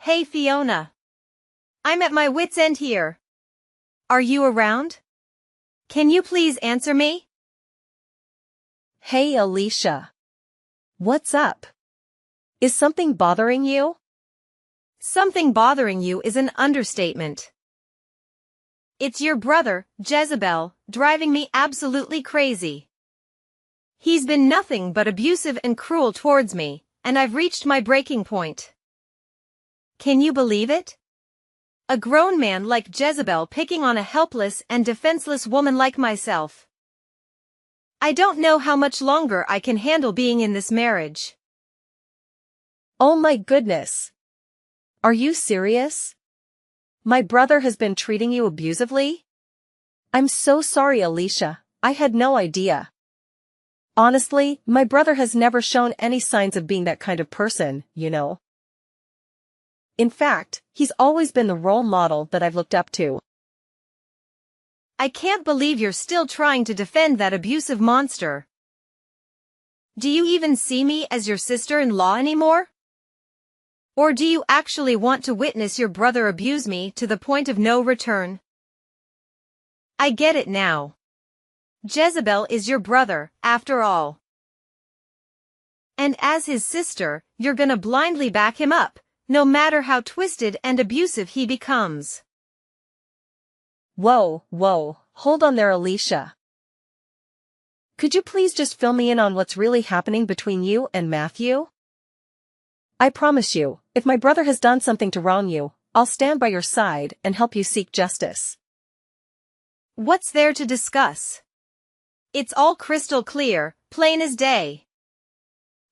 Hey Fiona. I'm at my wit's end here. Are you around? Can you please answer me? Hey Alicia. What's up? Is something bothering you? Something bothering you is an understatement. It's your brother, Jezebel, driving me absolutely crazy. He's been nothing but abusive and cruel towards me, and I've reached my breaking point. Can you believe it? A grown man like Jezebel picking on a helpless and defenseless woman like myself. I don't know how much longer I can handle being in this marriage. Oh my goodness. Are you serious? My brother has been treating you abusively? I'm so sorry, Alicia. I had no idea. Honestly, my brother has never shown any signs of being that kind of person, you know. In fact, he's always been the role model that I've looked up to. I can't believe you're still trying to defend that abusive monster. Do you even see me as your sister-in-law anymore? Or do you actually want to witness your brother abuse me to the point of no return? I get it now. Jezebel is your brother, after all. And as his sister, you're gonna blindly back him up, no matter how twisted and abusive he becomes. Whoa, hold on there, Alicia. Could you please just fill me in on what's really happening between you and Matthew? I promise you, if my brother has done something to wrong you, I'll stand by your side and help you seek justice. What's there to discuss? It's all crystal clear, plain as day.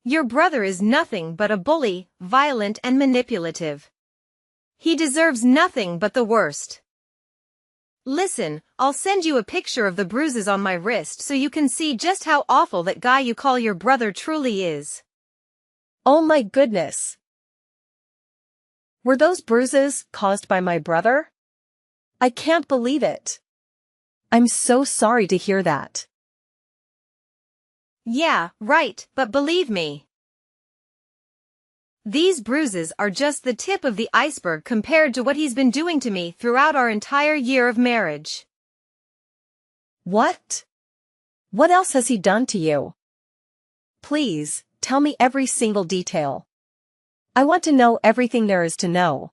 Your brother is nothing but a bully, violent and manipulative. He deserves nothing but the worst. Listen, I'll send you a picture of the bruises on my wrist so you can see just how awful that guy you call your brother truly is. Oh my goodness. Were those bruises caused by my brother? I can't believe it. I'm so sorry to hear that. Yeah, right, but believe me. These bruises are just the tip of the iceberg compared to what he's been doing to me throughout our entire year of marriage. What? What else has he done to you? Please, tell me every single detail. I want to know everything there is to know.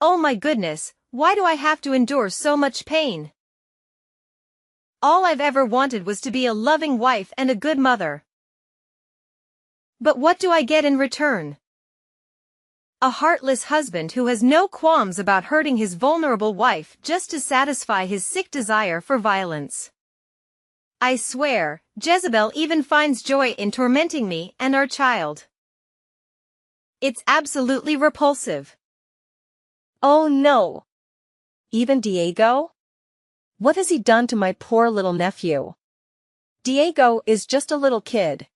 Oh my goodness, why do I have to endure so much pain? All I've ever wanted was to be a loving wife and a good mother. But what do I get in return? A heartless husband who has no qualms about hurting his vulnerable wife just to satisfy his sick desire for violence. I swear, Jezebel even finds joy in tormenting me and our child. It's absolutely repulsive. Oh no. Even Diego? What has he done to my poor little nephew? Diego is just a little kid.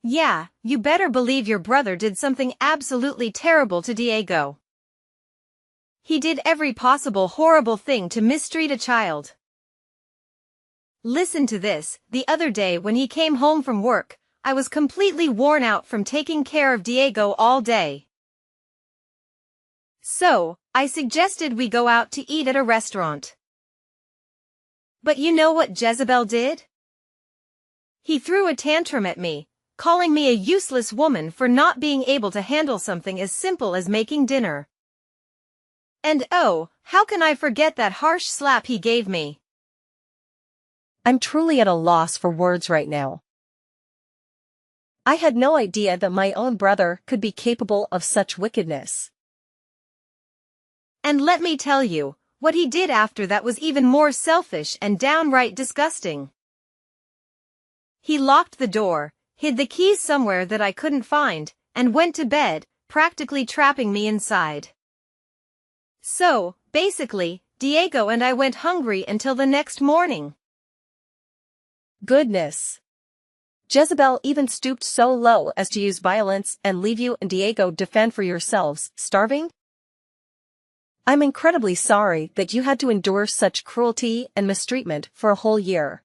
Yeah, you better believe your brother did something absolutely terrible to Diego. He did every possible horrible thing to mistreat a child. Listen to this, the other day when he came home from work, I was completely worn out from taking care of Diego all day. So, I suggested we go out to eat at a restaurant. But you know what Jezebel did? He threw a tantrum at me, calling me a useless woman for not being able to handle something as simple as making dinner. And oh, how can I forget that harsh slap he gave me? I'm truly at a loss for words right now. I had no idea that my own brother could be capable of such wickedness. And let me tell you, what he did after that was even more selfish and downright disgusting. He locked the door, hid the keys somewhere that I couldn't find, and went to bed, practically trapping me inside. So, basically, Diego and I went hungry until the next morning. Goodness. Jezebel even stooped so low as to use violence and leave you and Diego to fend for yourselves, starving? I'm incredibly sorry that you had to endure such cruelty and mistreatment for a whole year.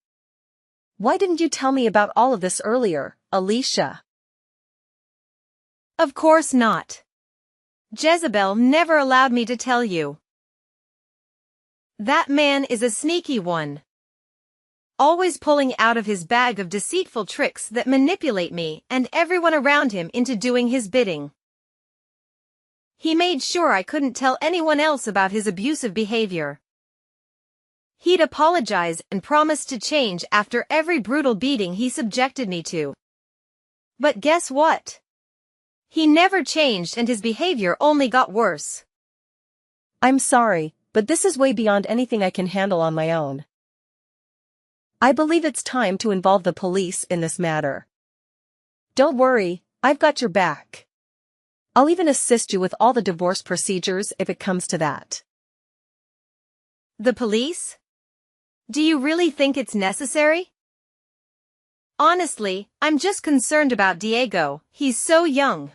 Why didn't you tell me about all of this earlier, Alicia? Of course not. Jezebel never allowed me to tell you. That man is a sneaky one. Always pulling out of his bag of deceitful tricks that manipulate me and everyone around him into doing his bidding. He made sure I couldn't tell anyone else about his abusive behavior. He'd apologize and promise to change after every brutal beating he subjected me to. But guess what? He never changed and his behavior only got worse. I'm sorry, but this is way beyond anything I can handle on my own. I believe it's time to involve the police in this matter. Don't worry, I've got your back. I'll even assist you with all the divorce procedures if it comes to that. The police? Do you really think it's necessary? Honestly, I'm just concerned about Diego. He's so young.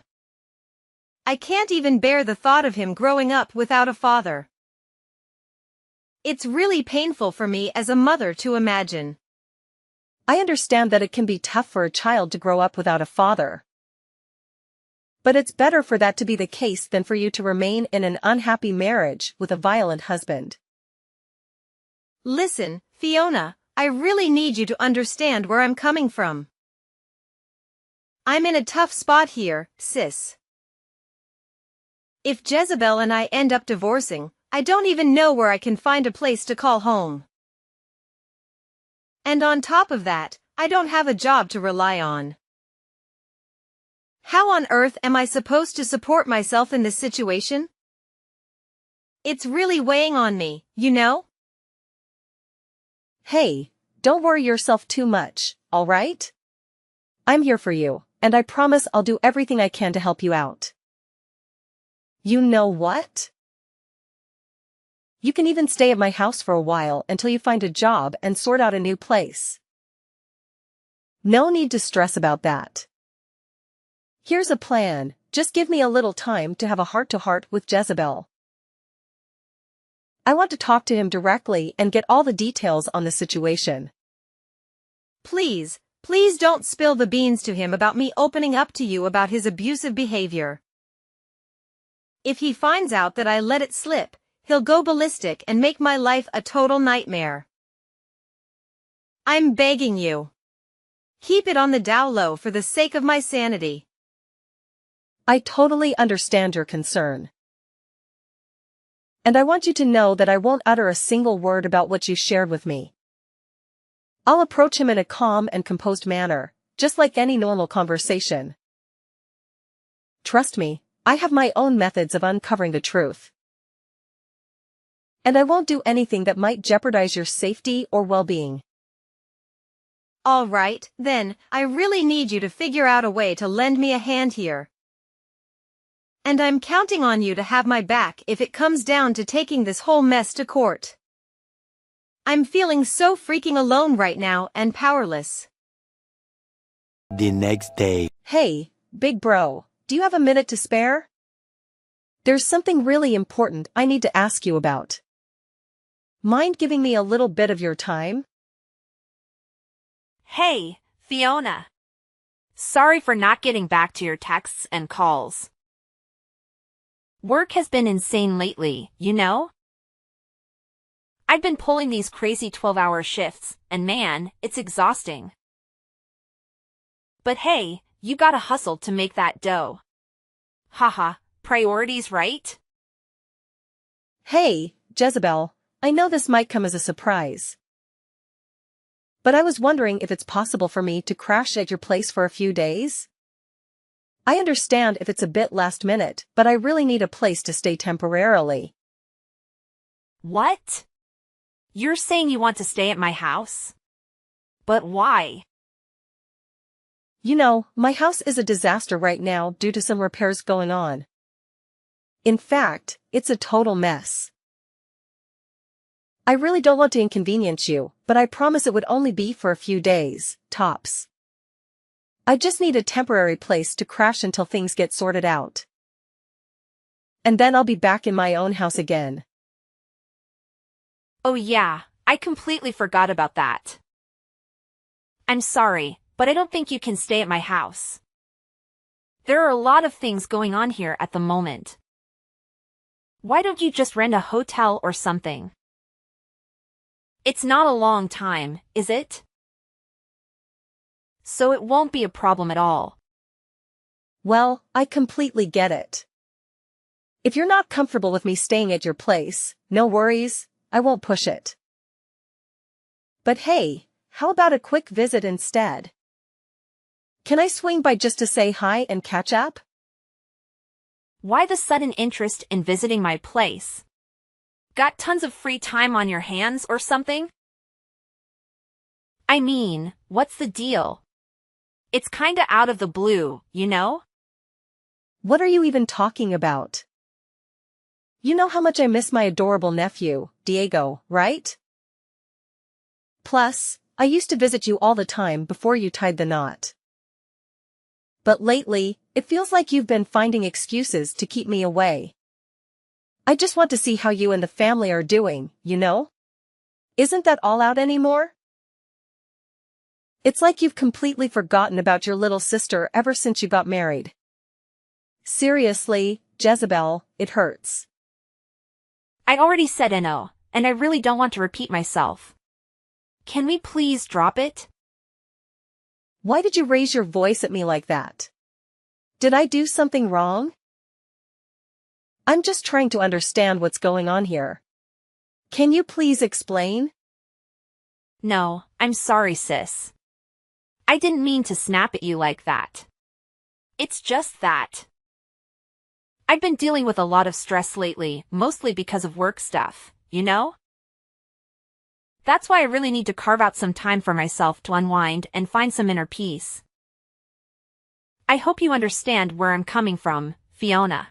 I can't even bear the thought of him growing up without a father. It's really painful for me as a mother to imagine. I understand that it can be tough for a child to grow up without a father. But it's better for that to be the case than for you to remain in an unhappy marriage with a violent husband. Listen, Fiona, I really need you to understand where I'm coming from. I'm in a tough spot here, sis. If Jezebel and I end up divorcing, I don't even know where I can find a place to call home. And on top of that, I don't have a job to rely on. How on earth am I supposed to support myself in this situation? It's really weighing on me, you know? Hey, don't worry yourself too much, all right? I'm here for you, and I promise I'll do everything I can to help you out. You know what? You can even stay at my house for a while until you find a job and sort out a new place. No need to stress about that. Here's a plan, just give me a little time to have a heart-to-heart with Jezebel. I want to talk to him directly and get all the details on the situation. Please, please don't spill the beans to him about me opening up to you about his abusive behavior. If he finds out that I let it slip, he'll go ballistic and make my life a total nightmare. I'm begging you. Keep it on the down low for the sake of my sanity. I totally understand your concern. And I want you to know that I won't utter a single word about what you shared with me. I'll approach him in a calm and composed manner, just like any normal conversation. Trust me, I have my own methods of uncovering the truth. And I won't do anything that might jeopardize your safety or well-being. All right, then, I really need you to figure out a way to lend me a hand here. And I'm counting on you to have my back if it comes down to taking this whole mess to court. I'm feeling so freaking alone right now and powerless. The next day. Hey, big bro, do you have a minute to spare? There's something really important I need to ask you about. Mind giving me a little bit of your time? Hey, Fiona. Sorry for not getting back to your texts and calls. Work has been insane lately, you know? I've been pulling these crazy 12-hour shifts, and man, it's exhausting. But hey, you gotta hustle to make that dough. Haha, priorities, right? Hey, Jezebel, I know this might come as a surprise. But I was wondering if it's possible for me to crash at your place for a few days? I understand if it's a bit last minute, but I really need a place to stay temporarily. What? You're saying you want to stay at my house? But why? You know, my house is a disaster right now due to some repairs going on. In fact, it's a total mess. I really don't want to inconvenience you, but I promise it would only be for a few days, tops. I just need a temporary place to crash until things get sorted out. And then I'll be back in my own house again. Oh yeah, I completely forgot about that. I'm sorry, but I don't think you can stay at my house. There are a lot of things going on here at the moment. Why don't you just rent a hotel or something? It's not a long time, is it? So it won't be a problem at all. Well, I completely get it. If you're not comfortable with me staying at your place, no worries, I won't push it. But hey, how about a quick visit instead? Can I swing by just to say hi and catch up? Why the sudden interest in visiting my place? Got tons of free time on your hands or something? I mean, what's the deal? It's kinda out of the blue, you know? What are you even talking about? You know how much I miss my adorable nephew, Diego, right? Plus, I used to visit you all the time before you tied the knot. But lately, it feels like you've been finding excuses to keep me away. I just want to see how you and the family are doing, you know? Isn't that all out anymore? It's like you've completely forgotten about your little sister ever since you got married. Seriously, Jezebel, it hurts. I already said no, and I really don't want to repeat myself. Can we please drop it? Why did you raise your voice at me like that? Did I do something wrong? I'm just trying to understand what's going on here. Can you please explain? No, I'm sorry, sis. I didn't mean to snap at you like that. It's just that I've been dealing with a lot of stress lately, mostly because of work stuff, you know? That's why I really need to carve out some time for myself to unwind and find some inner peace. I hope you understand where I'm coming from, Fiona.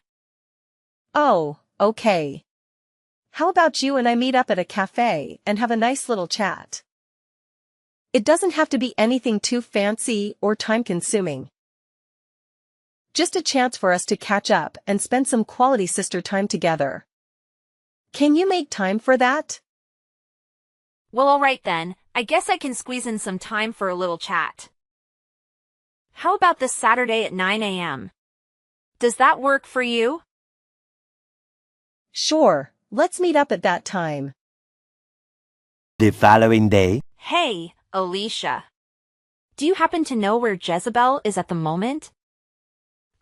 Oh, okay. How about you and I meet up at a cafe and have a nice little chat? It doesn't have to be anything too fancy or time-consuming. Just a chance for us to catch up and spend some quality sister time together. Can you make time for that? Well, alright then, I guess I can squeeze in some time for a little chat. How about this Saturday at 9 a.m.? Does that work for you? Sure, let's meet up at that time. The following day. Hey, Alicia. Do you happen to know where Jezebel is at the moment?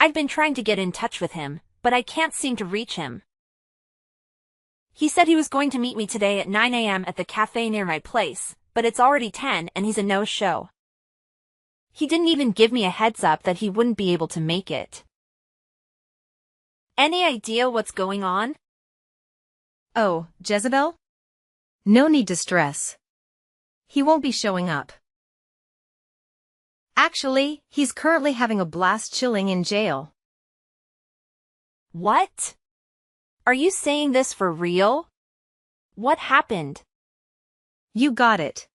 I've been trying to get in touch with him, but I can't seem to reach him. He said he was going to meet me today at 9 a.m. at the cafe near my place, but it's already 10 and he's a no-show. He didn't even give me a heads up that he wouldn't be able to make it. Any idea what's going on? Oh, Jezebel? No need to stress. He won't be showing up. Actually, he's currently having a blast chilling in jail. What? Are you saying this for real? What happened? You got it.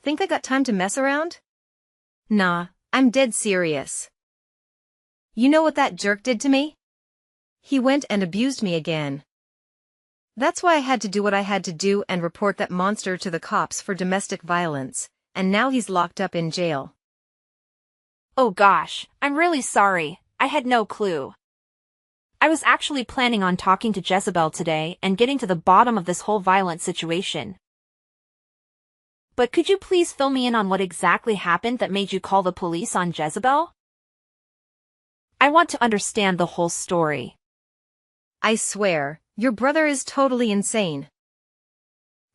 Think I got time to mess around? Nah, I'm dead serious. You know what that jerk did to me? He went and abused me again. That's why I had to do what I had to do and report that monster to the cops for domestic violence, and now he's locked up in jail. Oh gosh, I'm really sorry, I had no clue. I was actually planning on talking to Jezebel today and getting to the bottom of this whole violent situation. But could you please fill me in on what exactly happened that made you call the police on Jezebel? I want to understand the whole story. I swear, your brother is totally insane.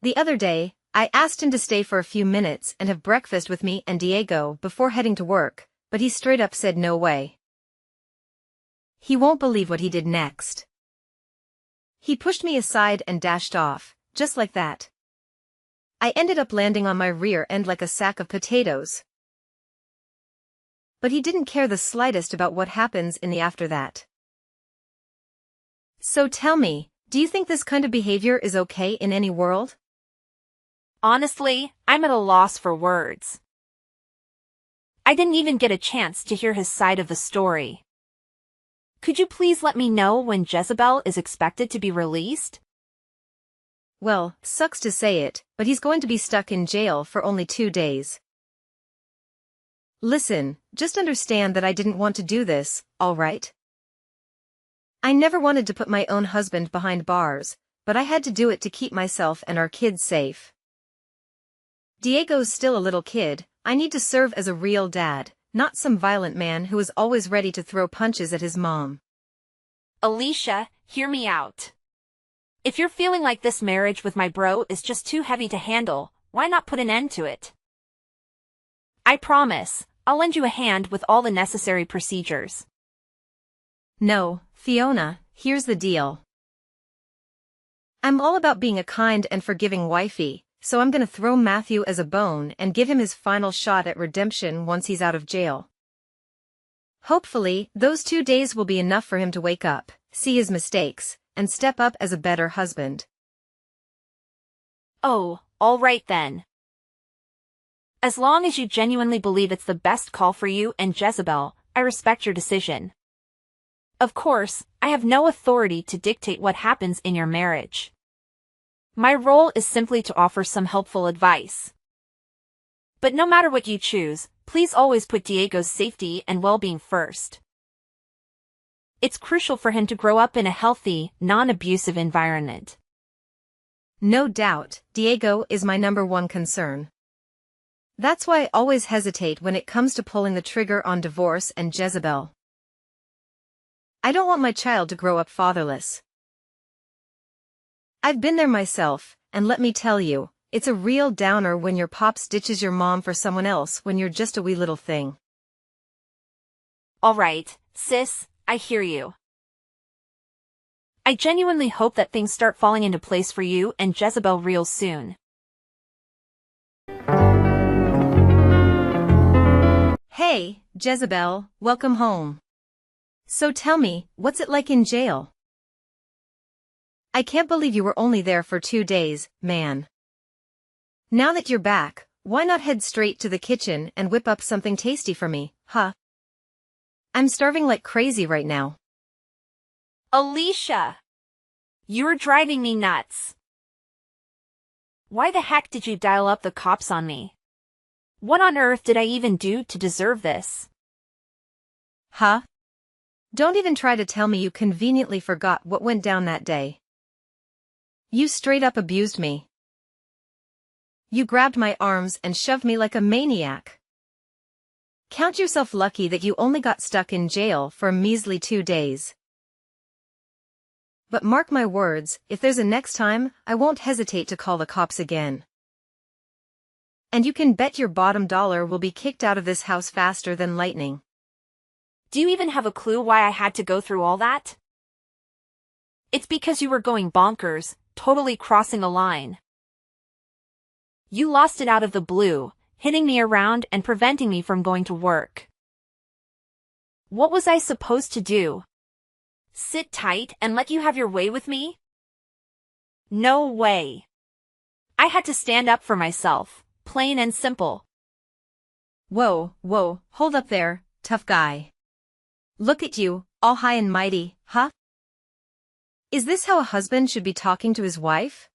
The other day, I asked him to stay for a few minutes and have breakfast with me and Diego before heading to work, but he straight up said no way. He won't believe what he did next. He pushed me aside and dashed off, just like that. I ended up landing on my rear end like a sack of potatoes. But he didn't care the slightest about what happens in the after that. So tell me, do you think this kind of behavior is okay in any world? Honestly, I'm at a loss for words. I didn't even get a chance to hear his side of the story. Could you please let me know when Jezebel is expected to be released? Well, sucks to say it, but he's going to be stuck in jail for only 2 days. Listen, just understand that I didn't want to do this, all right? I never wanted to put my own husband behind bars, but I had to do it to keep myself and our kids safe. Diego's still a little kid. I need to serve as a real dad, not some violent man who is always ready to throw punches at his mom. Alicia, hear me out. If you're feeling like this marriage with my bro is just too heavy to handle, why not put an end to it? I promise, I'll lend you a hand with all the necessary procedures. No, Fiona, here's the deal. I'm all about being a kind and forgiving wifey, so I'm gonna throw Matthew as a bone and give him his final shot at redemption once he's out of jail. Hopefully, those 2 days will be enough for him to wake up, see his mistakes, and step up as a better husband. Oh, all right then. As long as you genuinely believe it's the best call for you and Jezebel, I respect your decision. Of course, I have no authority to dictate what happens in your marriage. My role is simply to offer some helpful advice. But no matter what you choose, please always put Diego's safety and well-being first. It's crucial for him to grow up in a healthy, non-abusive environment. No doubt, Diego is my #1 concern. That's why I always hesitate when it comes to pulling the trigger on divorce and Jezebel. I don't want my child to grow up fatherless. I've been there myself, and let me tell you, it's a real downer when your pops ditches your mom for someone else when you're just a wee little thing. All right, sis, I hear you. I genuinely hope that things start falling into place for you and Jezebel real soon. Hey, Jezebel, welcome home. So tell me, what's it like in jail? I can't believe you were only there for 2 days, man. Now that you're back, why not head straight to the kitchen and whip up something tasty for me, huh? I'm starving like crazy right now. Alicia! You're driving me nuts. Why the heck did you dial up the cops on me? What on earth did I even do to deserve this? Huh? Don't even try to tell me you conveniently forgot what went down that day. You straight up abused me. You grabbed my arms and shoved me like a maniac. Count yourself lucky that you only got stuck in jail for a measly 2 days. But mark my words, if there's a next time, I won't hesitate to call the cops again. And you can bet your bottom dollar will be kicked out of this house faster than lightning. Do you even have a clue why I had to go through all that? It's because you were going bonkers, totally crossing the line. You lost it out of the blue, hitting me around and preventing me from going to work. What was I supposed to do? Sit tight and let you have your way with me? No way. I had to stand up for myself, plain and simple. Whoa, hold up there, tough guy. Look at you, all high and mighty, huh? Is this how a husband should be talking to his wife?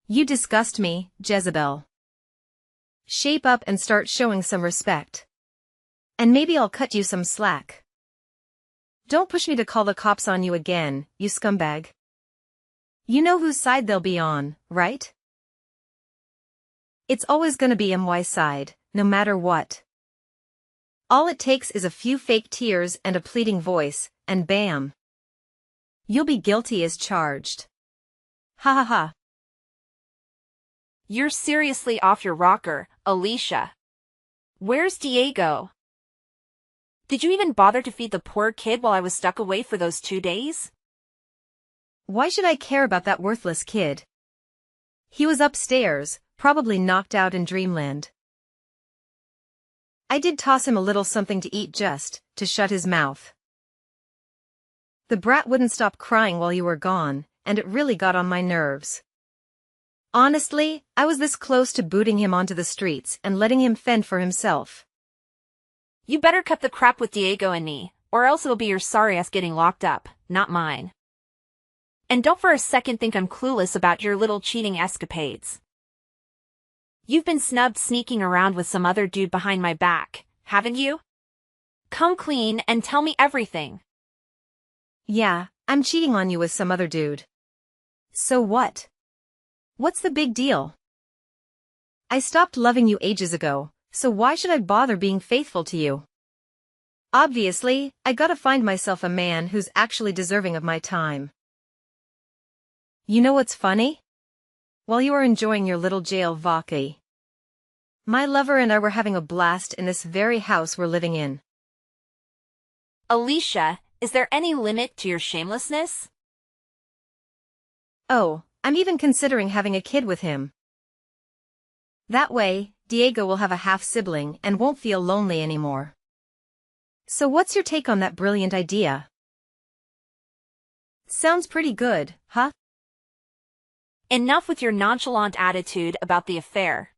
You disgust me, Jezebel. Shape up and start showing some respect. And maybe I'll cut you some slack. Don't push me to call the cops on you again, you scumbag. You know whose side they'll be on, right? It's always gonna be MY's side, no matter what. All it takes is a few fake tears and a pleading voice, and bam. You'll be guilty as charged. Ha ha ha. You're seriously off your rocker, Alicia. Where's Diego? Did you even bother to feed the poor kid while I was stuck away for those 2 days? Why should I care about that worthless kid? He was upstairs, probably knocked out in dreamland. I did toss him a little something to eat just to shut his mouth. The brat wouldn't stop crying while you were gone, and it really got on my nerves. Honestly, I was this close to booting him onto the streets and letting him fend for himself. You better cut the crap with Diego and me, or else it'll be your sorry ass getting locked up, not mine. And don't for a second think I'm clueless about your little cheating escapades. You've been snubbed sneaking around with some other dude behind my back, haven't you? Come clean and tell me everything. Yeah, I'm cheating on you with some other dude. So what? What's the big deal? I stopped loving you ages ago, so why should I bother being faithful to you? Obviously, I gotta find myself a man who's actually deserving of my time. You know what's funny? While you were enjoying your little jail vacay, my lover and I were having a blast in this very house we're living in. Alicia, is there any limit to your shamelessness? Oh, I'm even considering having a kid with him. That way, Diego will have a half-sibling and won't feel lonely anymore. So what's your take on that brilliant idea? Sounds pretty good, huh? Enough with your nonchalant attitude about the affair.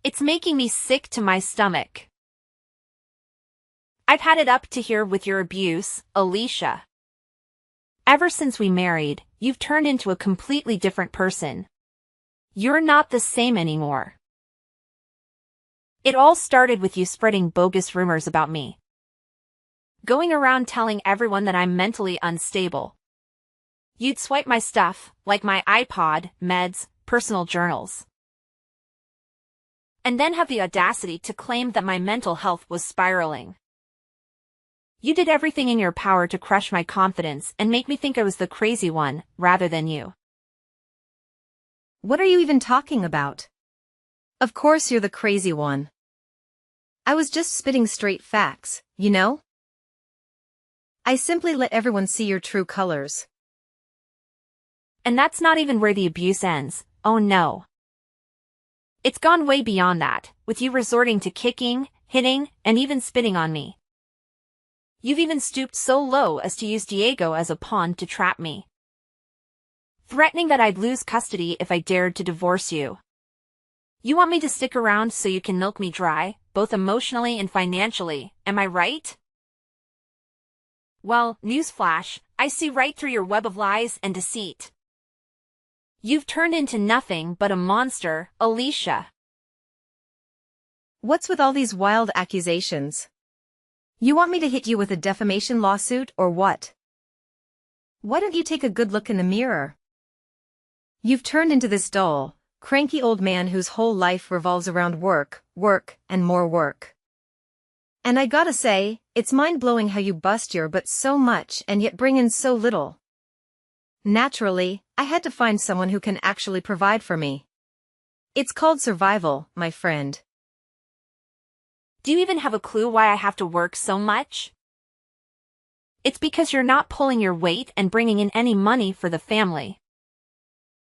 It's making me sick to my stomach. I've had it up to here with your abuse, Alicia. Ever since we married, you've turned into a completely different person. You're not the same anymore. It all started with you spreading bogus rumors about me. Going around telling everyone that I'm mentally unstable. You'd swipe my stuff, like my iPod, meds, personal journals. And then have the audacity to claim that my mental health was spiraling. You did everything in your power to crush my confidence and make me think I was the crazy one, rather than you. What are you even talking about? Of course you're the crazy one. I was just spitting straight facts, you know? I simply let everyone see your true colors. And that's not even where the abuse ends, oh no. It's gone way beyond that, with you resorting to kicking, hitting, and even spitting on me. You've even stooped so low as to use Diego as a pawn to trap me. Threatening that I'd lose custody if I dared to divorce you. You want me to stick around so you can milk me dry, both emotionally and financially, am I right? Well, newsflash, I see right through your web of lies and deceit. You've turned into nothing but a monster, Alicia. What's with all these wild accusations? You want me to hit you with a defamation lawsuit or what? Why don't you take a good look in the mirror? You've turned into this dull, cranky old man whose whole life revolves around work, work, and more work. And I gotta say, it's mind-blowing how you bust your butt so much and yet bring in so little. Naturally, I had to find someone who can actually provide for me. It's called survival, my friend. Do you even have a clue why I have to work so much? It's because you're not pulling your weight and bringing in any money for the family.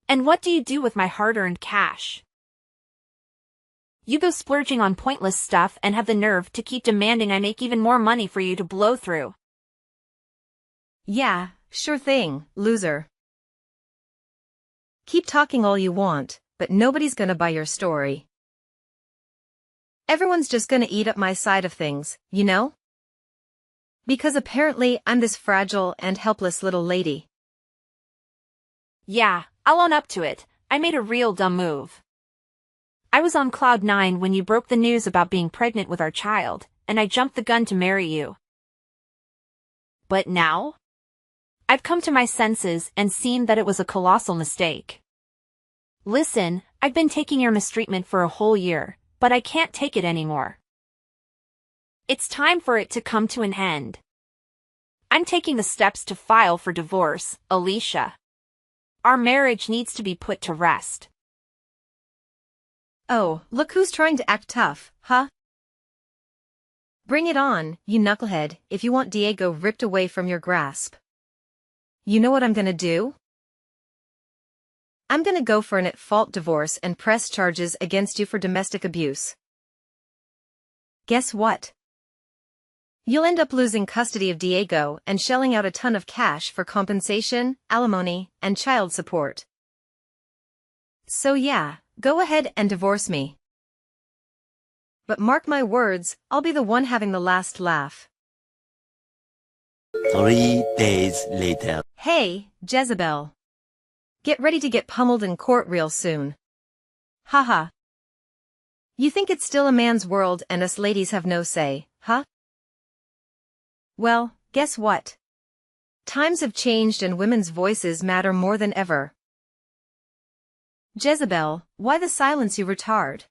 And what do you do with my hard-earned cash? You go splurging on pointless stuff and have the nerve to keep demanding I make even more money for you to blow through. Yeah, sure thing, loser. Keep talking all you want, but nobody's gonna buy your story. Everyone's just gonna eat up my side of things, you know? Because apparently I'm this fragile and helpless little lady. Yeah, I'll own up to it, I made a real dumb move. I was on cloud 9 when you broke the news about being pregnant with our child, and I jumped the gun to marry you. But now? I've come to my senses and seen that it was a colossal mistake. Listen, I've been taking your mistreatment for a whole year, but I can't take it anymore. It's time for it to come to an end. I'm taking the steps to file for divorce, Alicia. Our marriage needs to be put to rest. Oh, look who's trying to act tough, huh? Bring it on, you knucklehead, if you want Diego ripped away from your grasp. You know what I'm gonna do? I'm gonna go for an at-fault divorce and press charges against you for domestic abuse. Guess what? You'll end up losing custody of Diego and shelling out a ton of cash for compensation, alimony, and child support. So yeah, go ahead and divorce me. But mark my words, I'll be the one having the last laugh. 3 days later. Hey, Jezebel. Get ready to get pummeled in court real soon. Haha. You think it's still a man's world and us ladies have no say, huh? Well, guess what? Times have changed and women's voices matter more than ever. Jezebel, why the silence, you retard?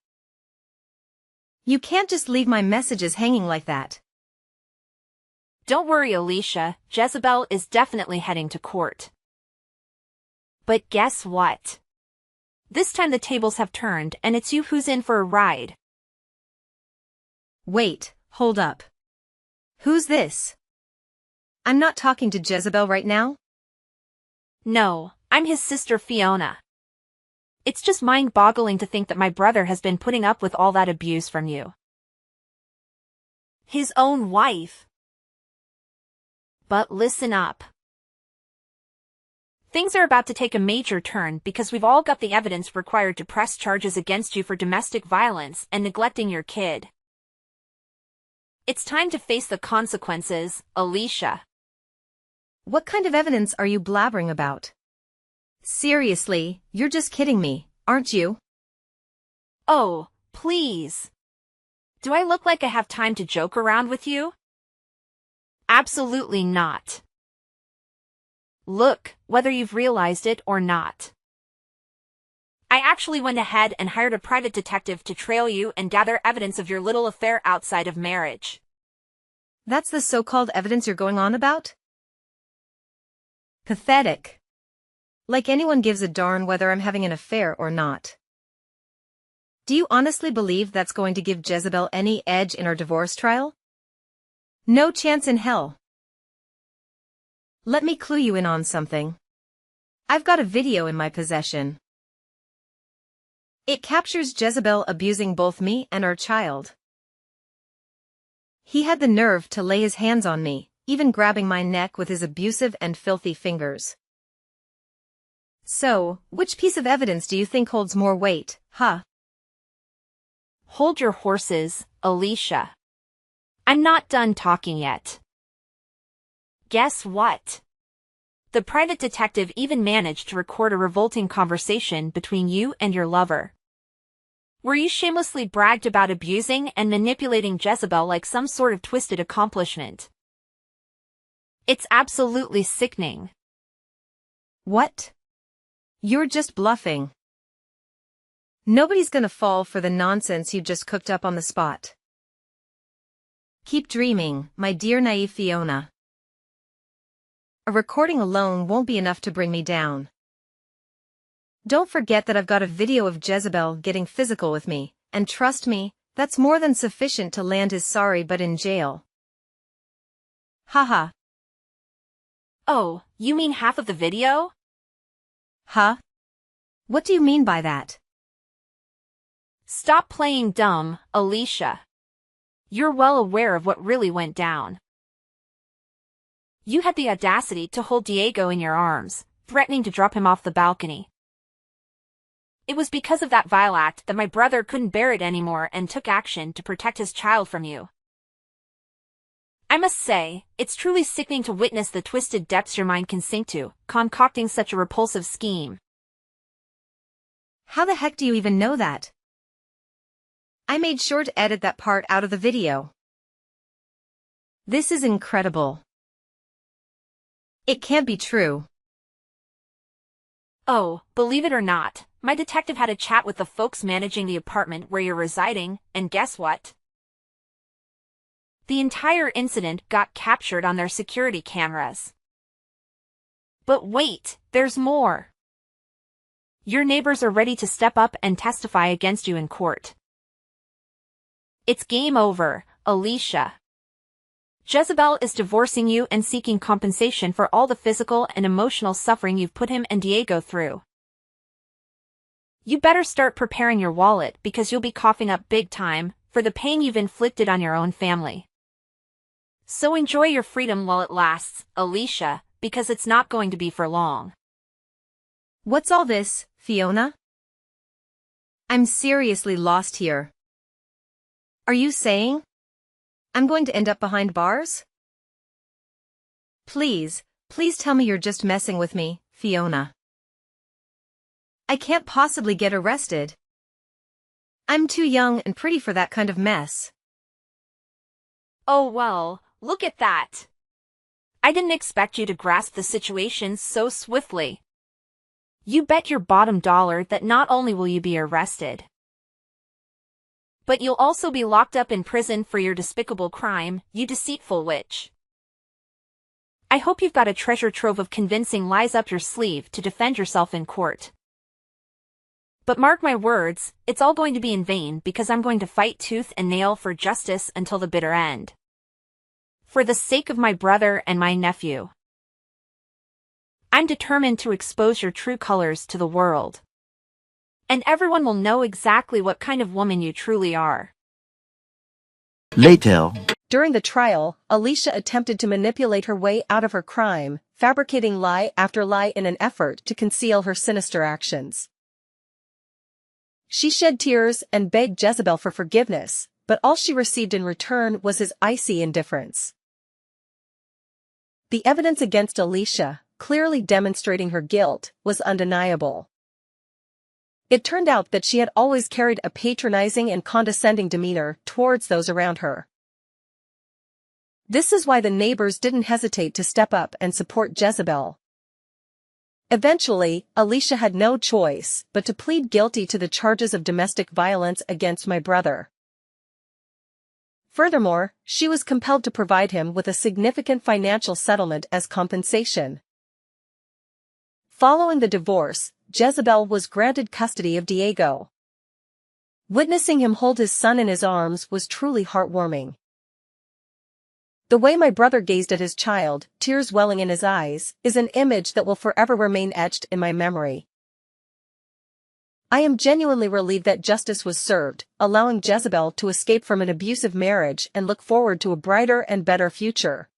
You can't just leave my messages hanging like that. Don't worry, Alicia, Jezebel is definitely heading to court. But guess what? This time the tables have turned and it's you who's in for a ride. Wait, hold up. Who's this? I'm not talking to Jezebel right now? No, I'm his sister Fiona. It's just mind-boggling to think that my brother has been putting up with all that abuse from you. His own wife. But listen up. Things are about to take a major turn because we've all got the evidence required to press charges against you for domestic violence and neglecting your kid. It's time to face the consequences, Alicia. What kind of evidence are you blabbering about? Seriously, you're just kidding me, aren't you? Oh, please. Do I look like I have time to joke around with you? Absolutely not. Look, whether you've realized it or not. I actually went ahead and hired a private detective to trail you and gather evidence of your little affair outside of marriage. That's the so-called evidence you're going on about? Pathetic. Like anyone gives a darn whether I'm having an affair or not. Do you honestly believe that's going to give Jezebel any edge in our divorce trial? No chance in hell. Let me clue you in on something. I've got a video in my possession. It captures Jezebel abusing both me and our child. He had the nerve to lay his hands on me, even grabbing my neck with his abusive and filthy fingers. So, which piece of evidence do you think holds more weight, huh? Hold your horses, Alicia. I'm not done talking yet. Guess what? The private detective even managed to record a revolting conversation between you and your lover, where you shamelessly bragged about abusing and manipulating Jezebel like some sort of twisted accomplishment. It's absolutely sickening. What? You're just bluffing. Nobody's gonna fall for the nonsense you just cooked up on the spot. Keep dreaming, my dear naive Fiona. A recording alone won't be enough to bring me down. Don't forget that I've got a video of Jezebel getting physical with me, and trust me, that's more than sufficient to land his sorry butt in jail. Haha. Oh, you mean half of the video? Huh? What do you mean by that? Stop playing dumb, Alicia. You're well aware of what really went down. You had the audacity to hold Diego in your arms, threatening to drop him off the balcony. It was because of that vile act that my brother couldn't bear it anymore and took action to protect his child from you. I must say, it's truly sickening to witness the twisted depths your mind can sink to, concocting such a repulsive scheme. How the heck do you even know that? I made sure to edit that part out of the video. This is incredible. It can't be true. Oh, believe it or not, my detective had a chat with the folks managing the apartment where you're residing, and guess what? The entire incident got captured on their security cameras. But wait, there's more. Your neighbors are ready to step up and testify against you in court. It's game over, Alicia. Jezebel is divorcing you and seeking compensation for all the physical and emotional suffering you've put him and Diego through. You better start preparing your wallet because you'll be coughing up big time for the pain you've inflicted on your own family. So enjoy your freedom while it lasts, Alicia, because it's not going to be for long. What's all this, Fiona? I'm seriously lost here. Are you saying I'm going to end up behind bars? Please tell me you're just messing with me, Fiona. I can't possibly get arrested. I'm too young and pretty for that kind of mess. Oh well, look at that. I didn't expect you to grasp the situation so swiftly. You bet your bottom dollar that not only will you be arrested, but you'll also be locked up in prison for your despicable crime, you deceitful witch. I hope you've got a treasure trove of convincing lies up your sleeve to defend yourself in court. But mark my words, it's all going to be in vain because I'm going to fight tooth and nail for justice until the bitter end. For the sake of my brother and my nephew. I'm determined to expose your true colors to the world. And everyone will know exactly what kind of woman you truly are. Later. During the trial, Alicia attempted to manipulate her way out of her crime, fabricating lie after lie in an effort to conceal her sinister actions. She shed tears and begged Jezebel for forgiveness, but all she received in return was his icy indifference. The evidence against Alicia, clearly demonstrating her guilt, was undeniable. It turned out that she had always carried a patronizing and condescending demeanor towards those around her. This is why the neighbors didn't hesitate to step up and support Jezebel. Eventually, Alicia had no choice but to plead guilty to the charges of domestic violence against my brother. Furthermore, she was compelled to provide him with a significant financial settlement as compensation. Following the divorce, Jezebel was granted custody of Diego. Witnessing him hold his son in his arms was truly heartwarming. The way my brother gazed at his child, tears welling in his eyes, is an image that will forever remain etched in my memory. I am genuinely relieved that justice was served, allowing Jezebel to escape from an abusive marriage and look forward to a brighter and better future.